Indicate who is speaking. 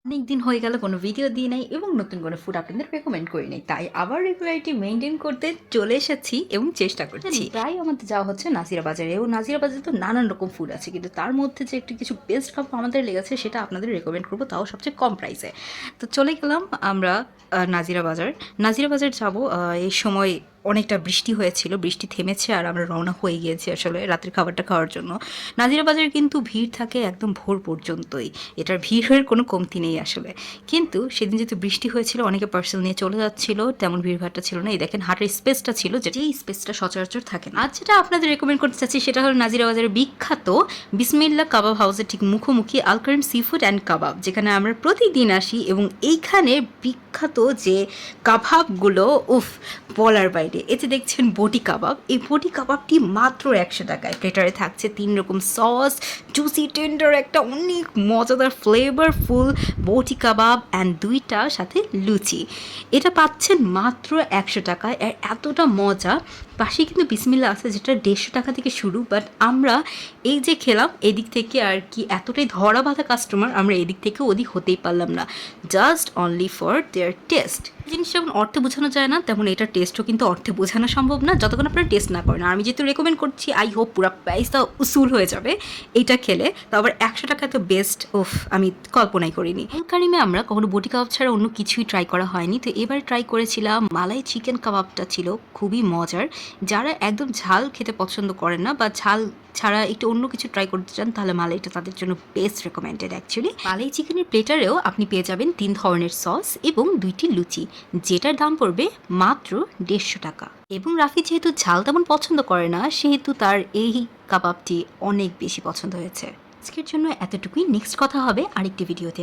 Speaker 1: অনেক দিন হয়ে গেল কোনো ভিডিও দিই নাই এবং নতুন কোনো ফুড আপনাদের রেকমেন্ড করি নাই, তাই আবার রেগুলারিটি মেনটেন করতে চলে এসেছি এবং চেষ্টা করছি। প্রায় আমাদের যাওয়া হচ্ছে নাজিরা বাজারে, এবং নাজিরা বাজারে তো নানান রকম ফুড আছে, কিন্তু তার মধ্যে যে একটু কিছু বেস্ট খাবার আমাদের লেগেছে সেটা আপনাদের রেকমেন্ড করবো, তাও সবচেয়ে কম প্রাইসে। তো চলে গেলাম আমরা নাজিরা বাজার। নাজিরা বাজার যাব, এই সময় অনেকটা বৃষ্টি হয়েছিল, বৃষ্টি থেমেছে আর আমরা রওনা হয়ে গিয়েছি আসলে রাতের খাবারটা খাওয়ার জন্য। নাজিরা বাজারে কিন্তু ভিড় থাকে একদম ভোর পর্যন্তই, এটার ভিড়ের কোনো কমতি নেই আসলে। কিন্তু সেদিন যেহেতু বৃষ্টি হয়েছিল, অনেকে পার্সেল নিয়ে চলে যাচ্ছিল, তেমন ভিড়ভাড়টা ছিল না। এই দেখেন হাটের স্পেসটা ছিল, যেই স্পেসটা সচরাচর থাকে না। আর যেটা আপনাদের রেকমেন্ড করতে চাচ্ছি সেটা হলো নাজিরা বাজারের বিখ্যাত বিসমিল্লাহ কাবাব হাউসের ঠিক মুখোমুখি আল কারিম সি ফুড অ্যান্ড কাবাব, যেখানে আমরা প্রতিদিন আসি। এবং এইখানে বিখ্যাত যে কাবাবগুলো, উফ, বলার বাইরে। এতে দেখছেন বটি কাবাব, এই বটি কাবাবটি মাত্র 100 টাকায়। প্লেটারে থাকছে 3 রকম সস, জুসি টেন্ডার একটা অনেক মজাদার ফ্লেভারফুল বটি কাবাব অ্যান্ড 2টা সাথে লুচি। এটা পাচ্ছেন মাত্র 100 টাকায়, আর এতটা মজা। পাশেই কিন্তু বিসমিল্লা আছে, যেটা 150 টাকা থেকে শুরু। বাট আমরা এই যে খেলাম এদিক থেকে আর কি, এতটাই ধরা বাঁধা কাস্টমার, আমরা এদিক থেকে ওদিক হতেই পারলাম না, just only for their test. জিনিস যেমন অর্থে বোঝানো যায় না, তেমন এটার টেস্টও কিন্তু অর্থে বোঝানো সম্ভব না যতক্ষণ আপনারা টেস্ট না করেন। আর আমি যেহেতু রেকমেন্ড করছি, আই হোপ পুরো প্রাইসটা উসুল হয়ে যাবে এইটা খেলে। তো আবার 100 টাকা তো বেস্ট, ওফ, আমি কল্পনাই করিনি। আল কারিমে আমরা কখনো বটি কাবাব ছাড়া অন্য কিছুই ট্রাই করা হয়নি, তো এবার ট্রাই করেছিলাম মালাই চিকেন কাবাবটা, ছিল খুবই মজার। যারা একদম ঝাল খেতে পছন্দ করেন না বা ঝাল ছাড়া একটু অন্য কিছু ট্রাই করতে চান, তাহলে মালাইটা তাদের জন্য বেস্ট রেকমেন্ডেড অ্যাকচুয়ালি। মালাই চিকেনের প্লেটারেও আপনি পেয়ে যাবেন 3 ধরনের সস এবং 2টি লুচি, যেটার দাম পড়বে মাত্র 150 টাকা। এবং রাফি যেহেতু ঝাল তেমন পছন্দ করে না, সেহেতু তার এই কাবাবটি অনেক বেশি পছন্দ হয়েছে। আজকের জন্য এতটুকুই, নেক্সট কথা হবে আরেকটি ভিডিওতে।